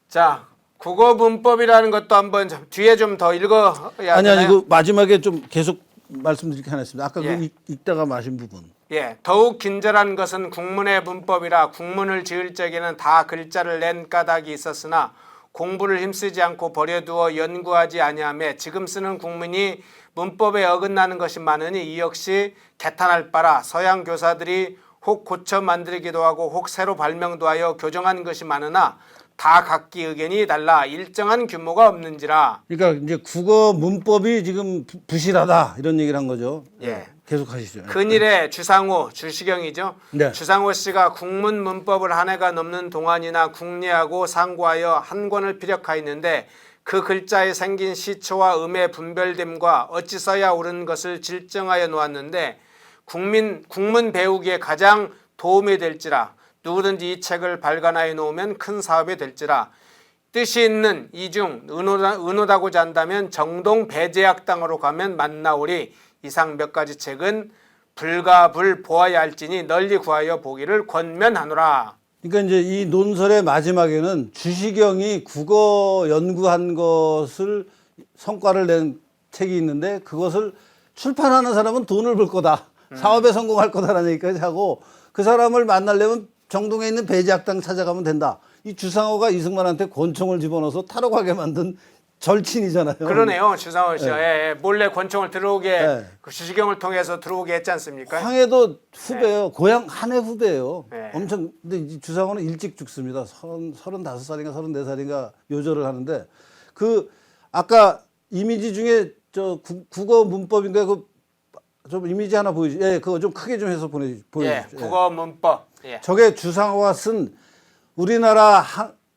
자, 국어 문법이라는 것도 한번 뒤에 좀 더 읽어야 아니 되나요? 이거 마지막에 좀 계속 말씀드릴 게 하나 있습니다. 아까 예. 그 읽다가 마신 부분. 예, 더욱 긴절한 것은 국문의 문법이라 국문을 지을 적에는 다 글자를 낸 까닭이 있었으나 공부를 힘쓰지 않고 버려두어 연구하지 아니하며 지금 쓰는 국문이 문법에 어긋나는 것이 많으니 이 역시 개탄할 바라. 서양 교사들이 혹 고쳐 만들기도 하고 혹 새로 발명도 하여 교정한 것이 많으나 다 각기 의견이 달라 일정한 규모가 없는지라. 그러니까 이제 국어 문법이 지금 부실하다 이런 얘기를 한 거죠. 예. 계속 하시죠. 근일에 주상호, 주시경이죠. 네. 주상호 씨가 국문 문법을 한 해가 넘는 동안이나 국리하고 상고하여 한 권을 피력하였는데 그 글자에 생긴 시초와 음의 분별됨과 어찌 써야 옳은 것을 질정하여 놓았는데 국문 배우기에 가장 도움이 될지라. 누구든지 이 책을 발간하여 놓으면 큰 사업이 될지라. 뜻이 있는 이중 의노다고자 한다면 정동 배제학당으로 가면 만나오리. 이상 몇 가지 책은 불가불 보아야 할지니 널리 구하여 보기를 권면하노라. 그러니까 이제 이 논설의 마지막에는 주시경이 국어 연구한 것을 성과를 낸 책이 있는데 그것을 출판하는 사람은 돈을 벌 거다. 사업에 성공할 거다라는 얘기까지 하고 그 사람을 만나려면 정동에 있는 배제학당 찾아가면 된다. 이 주상호가 이승만한테 권총을 집어넣어서 탈옥하게 만든 절친이잖아요. 그러네요. 주상호 씨. 네. 예, 몰래 권총을 들어오게 네. 그 주시경을 통해서 들어오게 했지 않습니까? 황해도 후배예요. 고향 한해 후배예요. 네. 엄청 근데 이 주상호는 일찍 죽습니다. 35살인가 34살인가 요절을 하는데 그 아까 이미지 중에 저 국어 문법인가 그 좀 이미지 하나 보여주. 예, 그거 좀 크게 좀 해서 보여주십시오. 예, 국어 문법. 예. 저게 주상호가 쓴 우리나라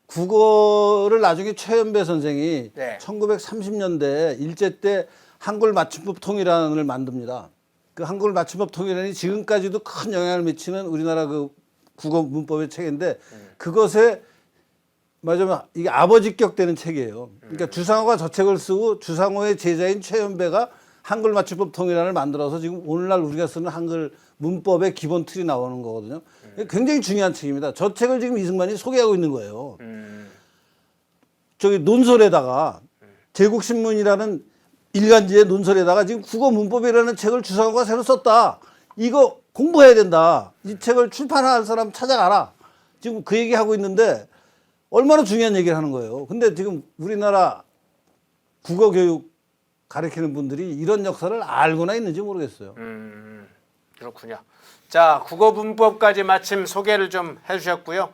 국어를 나중에 최연배 선생이 네. 1930년대 일제 때 한글 맞춤법 통일안을 만듭니다. 그 한글 맞춤법 통일안이 지금까지도 큰 영향을 미치는 우리나라 그 국어 문법의 책인데 그것에 맞으면 이게 아버지격 되는 책이에요. 그러니까 주상호가 저 책을 쓰고 주상호의 제자인 최연배가 한글 맞춤법 통일안을 만들어서 지금 오늘날 우리가 쓰는 한글 문법의 기본 틀이 나오는 거거든요. 굉장히 중요한 책입니다. 저 책을 지금 이승만이 소개하고 있는 거예요. 저기 논설에다가 제국신문이라는 일간지의 논설에다가 지금 국어 문법이라는 책을 주상호가 새로 썼다. 이거 공부해야 된다. 이 책을 출판할 사람 찾아가라. 지금 그 얘기하고 있는데 얼마나 중요한 얘기를 하는 거예요. 근데 지금 우리나라 국어 교육 가르치는 분들이 이런 역사를 알고나 있는지 모르겠어요. 그렇군요. 자, 국어 문법까지 마침 소개를 좀 해주셨고요.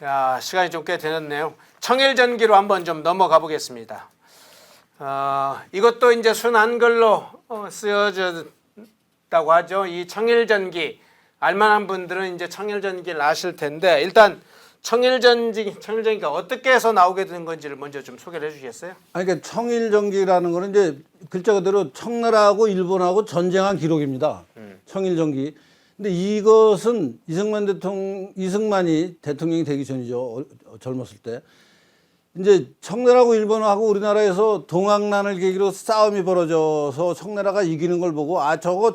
야, 시간이 좀 꽤 되었네요. 청일전기로 한번 좀 넘어가 보겠습니다. 이것도 이제 순한글로 쓰여졌다고 하죠. 이 청일전기 알만한 분들은 이제 청일전기를 아실 텐데 일단 청일전기가 어떻게 해서 나오게 된 건지를 먼저 좀 소개를 해주시겠어요? 아니, 그러니까 청일전기라는 거는 이제 글자 그대로 청나라하고 일본하고 전쟁한 기록입니다. 청일전기. 근데 이것은 이승만이 대통령이 되기 전이죠. 젊었을 때. 이제 청나라하고 일본하고 우리나라에서 동학난을 계기로 싸움이 벌어져서 청나라가 이기는 걸 보고 저거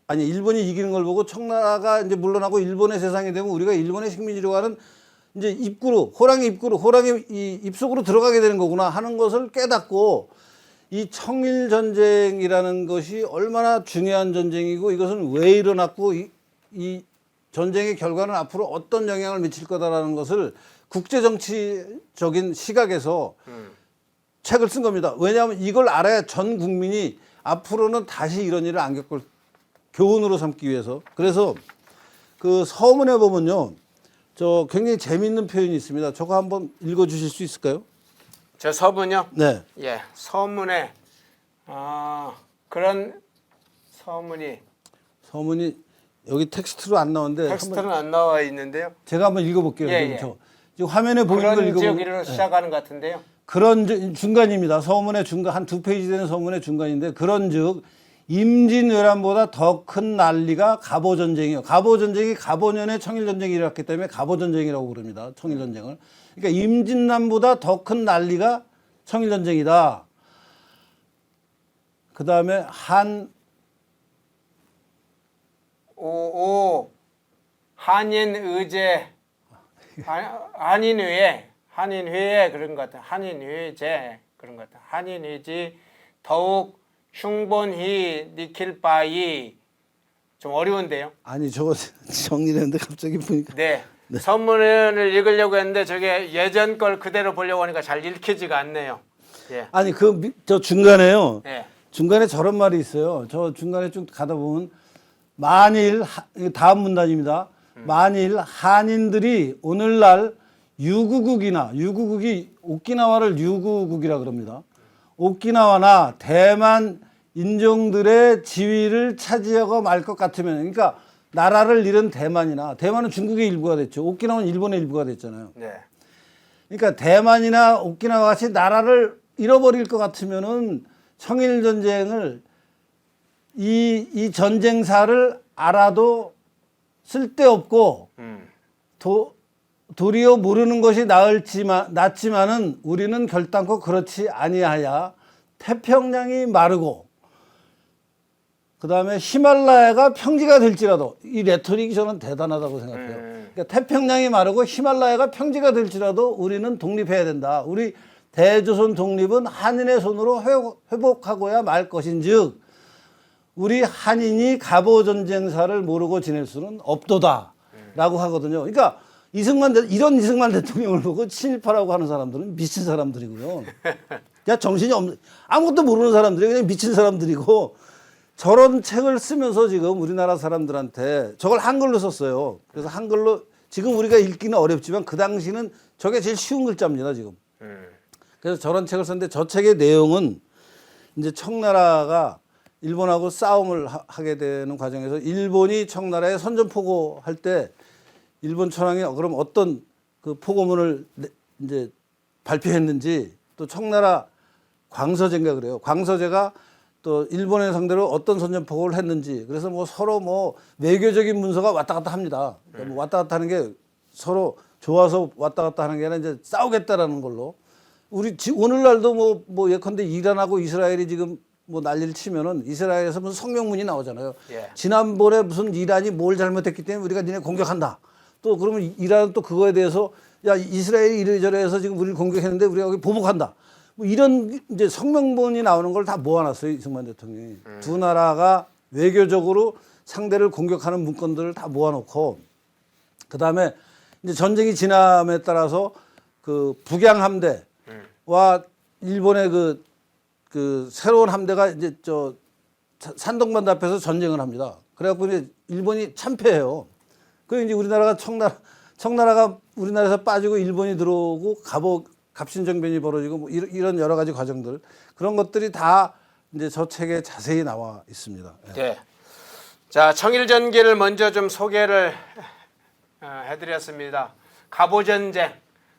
일본이 이기는 걸 보고 청나라가 이제 물러나고 일본의 세상이 되면 우리가 일본의 식민지로 가는 이제 호랑이 입속으로 들어가게 되는 거구나 하는 것을 깨닫고 이 청일 전쟁이라는 것이 얼마나 중요한 전쟁이고 이것은 왜 일어났고 이 전쟁의 결과는 앞으로 어떤 영향을 미칠 거다라는 것을 국제 정치적인 시각에서 책을 쓴 겁니다. 왜냐하면 이걸 알아야 전 국민이 앞으로는 다시 이런 일을 안 겪을 교훈으로 삼기 위해서. 그래서 그 서문에 보면요. 저 굉장히 재미있는 표현이 있습니다. 저거 한번 읽어 주실 수 있을까요? 저 서문요? 네. 예, 서문에 그런 서문이 여기 텍스트로 안 나오는데 텍스트는 안 나와 있는데요. 제가 한번 읽어볼게요. 예. 지금 화면에 보이는 걸 그런 읽어보면 지역이로 시작하는 것 같은데요. 그런 중간입니다. 서문의 중간 한 2페이지 되는 서문의 중간인데 그런즉 임진왜란보다 더 큰 난리가 갑오전쟁이요. 갑오전쟁이 갑오년에 청일전쟁이 일어났기 때문에 갑오전쟁이라고 부릅니다. 청일전쟁을. 그러니까 임진난보다 더 큰 난리가 청일전쟁이다. 그 다음에 한인회에 그런 것 같아. 한인회제 그런 것 같아. 한인회지 더욱 흉본히 니킬 바이 좀 어려운데요. 아니 저거 정리했는데 갑자기 보니까 네. 선문을 읽으려고 했는데 저게 예전 걸 그대로 보려고 하니까 잘 읽히지가 않네요. 예. 아니 저 중간에요. 예. 중간에 저런 말이 있어요. 저 중간에 쭉 가다 보면 만일 이게 다음 문단입니다. 만일 한인들이 오늘날 유구국이 오키나와를 유구국이라 그럽니다. 오키나와나 대만 인종들의 지위를 차지하고 말 것 같으면, 그러니까 나라를 잃은 대만은 중국의 일부가 됐죠. 오키나와는 일본의 일부가 됐잖아요. 네. 그러니까 대만이나 오키나와 같이 나라를 잃어버릴 것 같으면은 청일 전쟁을 이 전쟁사를 알아도 쓸데없고 도리어 모르는 것이 낫지만은 우리는 결단코 그렇지 아니하야 태평양이 마르고 그다음에 히말라야가 평지가 될지라도, 이 레토릭이 저는 대단하다고 생각해요. 그러니까 태평양이 마르고 히말라야가 평지가 될지라도 우리는 독립해야 된다. 우리 대조선 독립은 한인의 손으로 회복하고야 말 것인즉 우리 한인이 갑오 전쟁사를 모르고 지낼 수는 없도다라고 하거든요. 그러니까 이런 이승만 대통령을 보고 친일파라고 하는 사람들은 미친 사람들이고요. 그냥 정신이 없는, 아무것도 모르는 사람들이 그냥 미친 사람들이고, 저런 책을 쓰면서 지금 우리나라 사람들한테 저걸 한글로 썼어요. 그래서 한글로 지금 우리가 읽기는 어렵지만 그 당시는 저게 제일 쉬운 글자입니다, 지금. 그래서 저런 책을 썼는데 저 책의 내용은 이제 청나라가 일본하고 싸움을 하게 되는 과정에서 일본이 청나라에 선전포고 할 때 일본 천황이 그럼 어떤 그 포고문을 이제 발표했는지, 또 청나라 광서제인가 그래요. 광서제가 또 일본의 상대로 어떤 선전포고를 했는지, 그래서 뭐 서로 뭐 외교적인 문서가 왔다 갔다 합니다. 그러니까 뭐 왔다 갔다 하는 게 서로 좋아서 왔다 갔다 하는 게 아니라 이제 싸우겠다라는 걸로. 오늘날도 뭐 예컨대 이란하고 이스라엘이 지금 뭐 난리를 치면은 이스라엘에서 무슨 성명문이 나오잖아요. 예. 지난번에 무슨 이란이 뭘 잘못했기 때문에 우리가 니네 공격한다. 또 그러면 이란은 또 그거에 대해서 야 이스라엘이 이래저래 해서 지금 우리를 공격했는데 우리가 거기 보복한다. 뭐 이런 이제 성명문이 나오는 걸 다 모아놨어요, 이승만 대통령이. 두 나라가 외교적으로 상대를 공격하는 문건들을 다 모아놓고, 그 다음에 이제 전쟁이 지남에 따라서 그 북양 함대와 일본의 그 새로운 함대가 이제 저 산동반도 앞에서 전쟁을 합니다. 그래갖고 이제 일본이 참패해요. 그 이제 우리나라가 청나라가 우리나라에서 빠지고 일본이 들어오고 갑신정변이 벌어지고 뭐 이런 여러 가지 과정들, 그런 것들이 다 이제 저 책에 자세히 나와 있습니다. 네. 자, 청일전기를 먼저 좀 소개를 해드렸습니다. 갑오전쟁,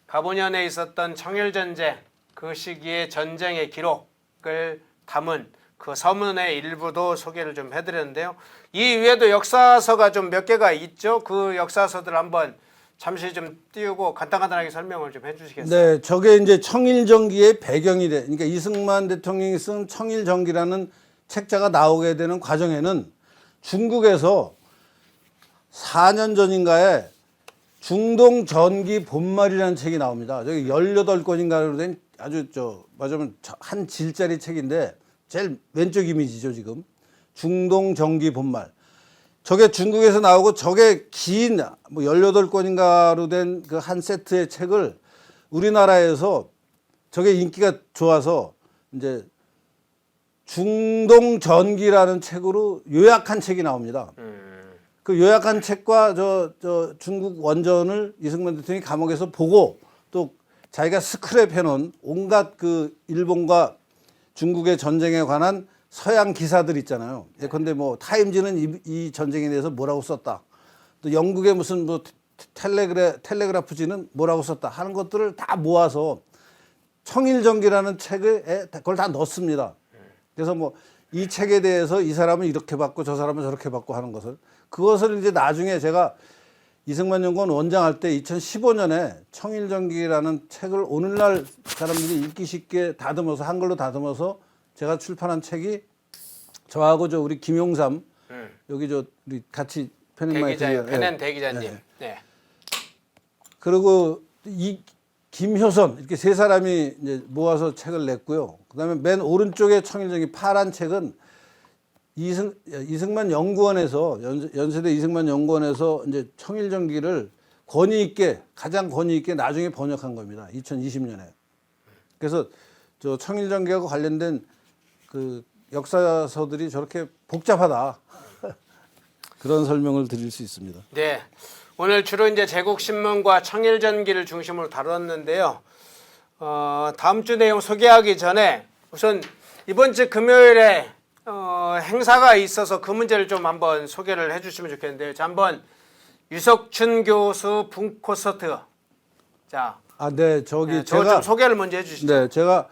갑오년에 있었던 청일전쟁, 그 시기의 전쟁의 기록을 담은 그 서문의 일부도 소개를 좀 해드렸는데요. 이 위에도 역사서가 좀 몇 개가 있죠. 그 역사서들 한번 잠시 좀 띄우고 간단하게 설명을 좀 해주시겠어요? 네, 저게 이제 청일전기의 배경이 돼. 그러니까 이승만 대통령이 쓴 청일전기라는 책자가 나오게 되는 과정에는 중국에서 4년 전인가에 중동 전기 본말이라는 책이 나옵니다. 저기 18권인가로 된 아주 맞으면 한 질짜리 책인데 제일 왼쪽 이미지죠, 지금. 중동 전기 본말. 저게 중국에서 나오고 저게 긴 뭐 18권인가로 된 그 한 세트의 책을 우리나라에서 저게 인기가 좋아서 이제 중동 전기라는 책으로 요약한 책이 나옵니다. 그 요약한 책과 저 중국 원전을 이승만 대통령이 감옥에서 보고 또 자기가 스크랩해 놓은 온갖 그 일본과 중국의 전쟁에 관한 서양 기사들 있잖아요. 예컨대 뭐 타임지는 이 전쟁에 대해서 뭐라고 썼다. 또 영국의 무슨 뭐 텔레그라프지는 뭐라고 썼다 하는 것들을 다 모아서 청일전기라는 책에 그걸 다 넣습니다. 그래서 뭐 이 책에 대해서 이 사람은 이렇게 봤고 저 사람은 저렇게 봤고 하는 그것을 이제 나중에 제가 이승만 연구원 원장할 때 2015년에 청일전기라는 책을 오늘날 사람들이 읽기 쉽게 다듬어서 한글로 다듬어서 제가 출판한 책이 저하고 저 우리 김용삼 여기 우리 같이 펜앤 대기자님. 네. 그리고 이 김효선 이렇게 세 사람이 이제 모아서 책을 냈고요. 그다음에 맨 오른쪽에 청일전기 파란 책은 이승만 연구원에서 연세대 이승만 연구원에서 이제 청일전기를 권위 있게 가장 권위 있게 나중에 번역한 겁니다. 2020년에. 그래서 저 청일전개하고 관련된 그 역사서들이 저렇게 복잡하다. 그런 설명을 드릴 수 있습니다. 네. 오늘 주로 이제 제국신문과 청일전기를 중심으로 다뤘는데요. 다음 주 내용 소개하기 전에 우선 이번 주 금요일에 행사가 있어서 그 문제를 좀 한번 소개를 해주시면 좋겠는데요. 자, 한번 유석춘 교수 북콘서트. 자, 네, 저기 네, 저 제가 좀 소개를 먼저 해주시죠. 네, 제가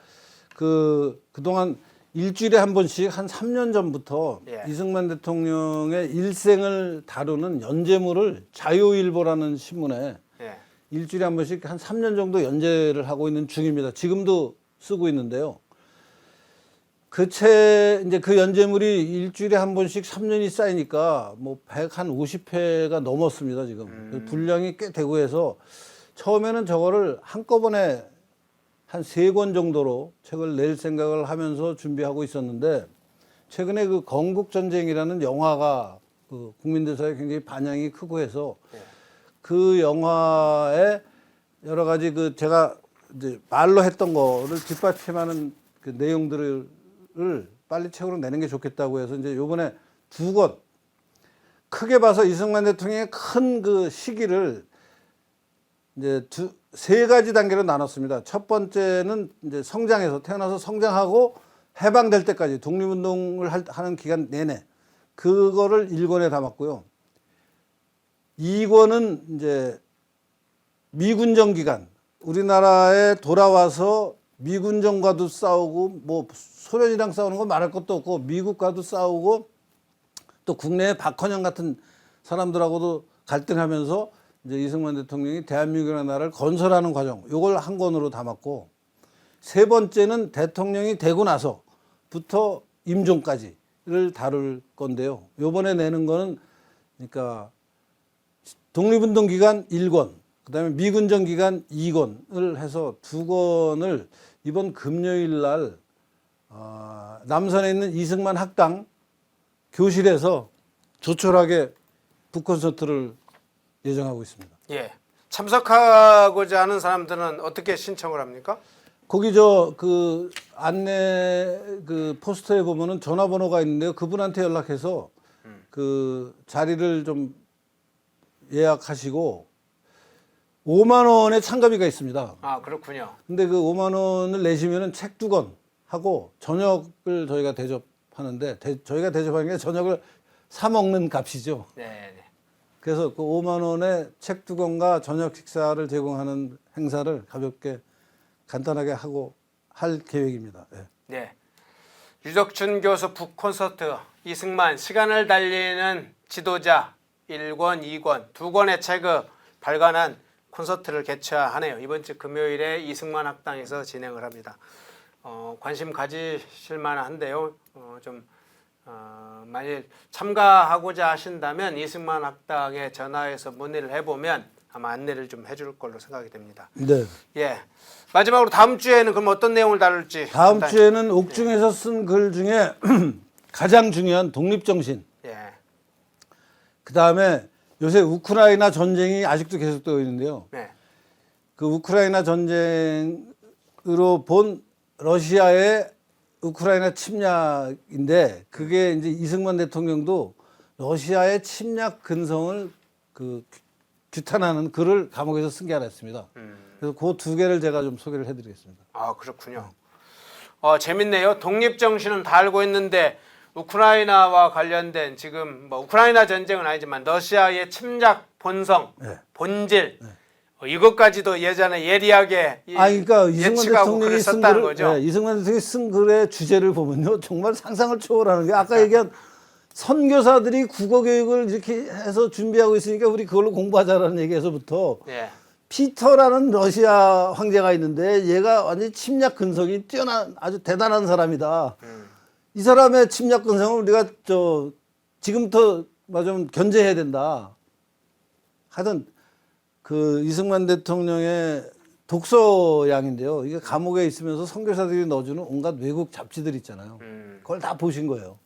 그동안 일주일에 한 번씩 한 3년 전부터 예. 이승만 대통령의 일생을 다루는 연재물을 자유일보라는 신문에 예. 일주일에 한 번씩 한 3년 정도 연재를 하고 있는 중입니다. 지금도 쓰고 있는데요. 이제 그 연재물이 일주일에 한 번씩 3년이 쌓이니까 뭐 150회가 넘었습니다, 지금. 분량이 꽤 되고 해서 처음에는 저거를 한꺼번에 한 3권 정도로 책을 낼 생각을 하면서 준비하고 있었는데 최근에 그 건국전쟁이라는 영화가 그 국민대사에 굉장히 반향이 크고 해서 그 영화에 여러 가지 그 제가 이제 말로 했던 거를 뒷받침하는 그 내용들을 빨리 책으로 내는 게 좋겠다고 해서 이제 요번에 2권 크게 봐서 이승만 대통령의 큰 그 시기를 이제 3가지 단계로 나눴습니다. 첫 번째는 이제 성장해서 태어나서 성장하고 해방될 때까지 독립운동을 하는 기간 내내 그거를 1권에 담았고요. 2권은 이제 미군정 기간 우리나라에 돌아와서 미군정과도 싸우고 뭐 소련이랑 싸우는 건 말할 것도 없고 미국과도 싸우고 또 국내에 박헌영 같은 사람들하고도 갈등하면서 이제 이승만 대통령이 대한민국이라는 나라를 건설하는 과정, 요걸 한 권으로 담았고, 3번째는 대통령이 되고 나서부터 임종까지를 다룰 건데요. 요번에 내는 거는, 그러니까 독립운동 기간 1권, 그 다음에 미군정 기간 2권을 해서 2권을 이번 금요일 날, 남산에 있는 이승만 학당 교실에서 조촐하게 북콘서트를 예정하고 있습니다. 예. 참석하고자 하는 사람들은 어떻게 신청을 합니까? 거기 그 안내 그 포스터에 보면은 전화번호가 있는데요. 그분한테 연락해서 그 자리를 좀 예약하시고 5만 원의 참가비가 있습니다. 아, 그렇군요. 근데 그 5만 원을 내시면은 책 2권 하고 저녁을 저희가 대접하는데 저희가 대접하는 게 저녁을 사 먹는 값이죠. 네, 네. 그래서 그 5만 원의 책 2권과 저녁 식사를 제공하는 행사를 가볍게 간단하게 하고 할 계획입니다. 네. 네. 유석춘 교수 북콘서트 이승만 시간을 달리는 지도자 1권, 2권, 2권의 책을 발간한 콘서트를 개최하네요. 이번 주 금요일에 이승만 학당에서 진행을 합니다. 관심 가지실 만한데요. 만일 참가하고자 하신다면 이승만 학당에 전화해서 문의를 해보면 아마 안내를 좀 해줄 걸로 생각이 됩니다. 네. 예. 마지막으로 다음 주에는 그럼 어떤 내용을 다룰지. 다음 주에는 옥중에서 쓴 글 중에 가장 중요한 독립정신. 예. 그 다음에 요새 우크라이나 전쟁이 아직도 계속되고 있는데요. 네. 그 우크라이나 전쟁으로 본 러시아의 우크라이나 침략인데 그게 이제 이승만 대통령도 러시아의 침략 근성을 그 규탄하는 글을 감옥에서 쓴 게 하나 있습니다. 그래서 그 2개를 제가 좀 소개를 해드리겠습니다. 아, 그렇군요. 재밌네요. 독립 정신은 다 알고 있는데 우크라이나와 관련된 지금 뭐 우크라이나 전쟁은 아니지만 러시아의 침략 본성, 네. 본질 이것까지도 예전에 예리하게 그러니까 이승만 예측하고 대통령이 글을 쓴 썼다는 글을, 거죠. 네, 이승만 대통령이 쓴 글의 주제를 보면요 정말 상상을 초월하는 게 아까 얘기한 선교사들이 국어 교육을 이렇게 해서 준비하고 있으니까 우리 그걸로 공부하자라는 얘기에서부터 예. 피터라는 러시아 황제가 있는데 얘가 완전히 침략 근성이 뛰어난 아주 대단한 사람이다. 이 사람의 침략 근성을 우리가 지금부터 좀 견제해야 된다. 하여튼 그 이승만 대통령의 독서양인데요. 이게 감옥에 있으면서 선교사들이 넣어주는 온갖 외국 잡지들 있잖아요. 그걸 다 보신 거예요.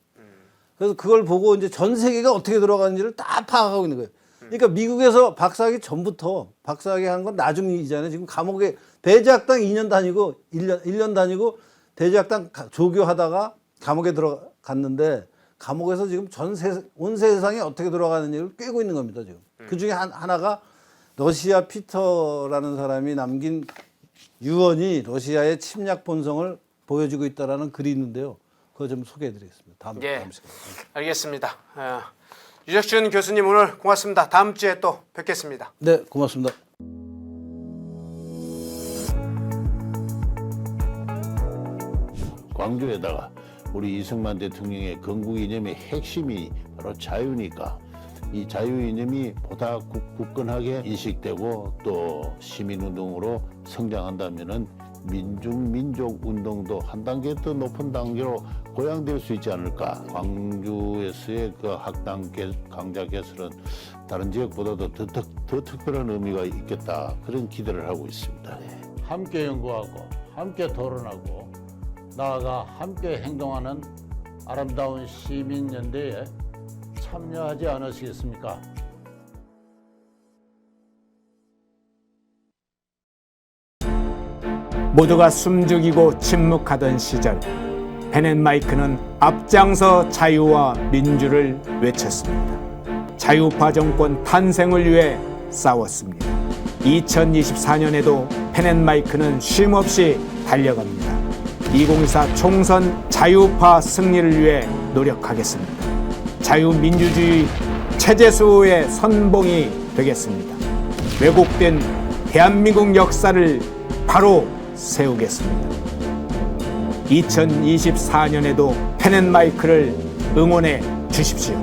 그래서 그걸 보고 이제 전 세계가 어떻게 돌아가는지를 다 파악하고 있는 거예요. 그러니까 미국에서 박사학위 전부터 박사학위 한 건 나중이잖아요. 지금 감옥에 대제학당 2년 다니고 1년 다니고 대제학당 조교하다가 감옥에 들어갔는데 감옥에서 지금 온 세상에 어떻게 돌아가는지를 꿰고 있는 겁니다. 지금. 그 중에 하나가 러시아 피터라는 사람이 남긴 유언이 러시아의 침략 본성을 보여주고 있다라는 글이 있는데요. 그거 좀 소개해드리겠습니다. 다음 시간에. 알겠습니다. 유적준 교수님 오늘 고맙습니다. 다음 주에 또 뵙겠습니다. 네, 고맙습니다. 광주에다가 우리 이승만 대통령의 건국 이념의 핵심이 바로 자유니까 이 자유 이념이 보다 굳건하게 인식되고 또 시민운동으로 성장한다면은 민족 운동도 한 단계 더 높은 단계로 고양될 수 있지 않을까. 광주에서의 그 학당 강좌 개설은 다른 지역보다도 더 특별한 의미가 있겠다, 그런 기대를 하고 있습니다. 함께 연구하고 함께 토론하고 나아가 함께 행동하는 아름다운 시민연대에 참여하지 않으시겠습니까? 모두가 숨죽이고 침묵하던 시절 펜앤마이크는 앞장서 자유와 민주를 외쳤습니다. 자유파 정권 탄생을 위해 싸웠습니다. 2024년에도 펜앤마이크는 쉼없이 달려갑니다. 2024 총선 자유파 승리를 위해 노력하겠습니다. 자유민주주의 최재수의 선봉이 되겠습니다. 왜곡된 대한민국 역사를 바로 세우겠습니다. 2024년에도 펜앤마이크를 응원해 주십시오.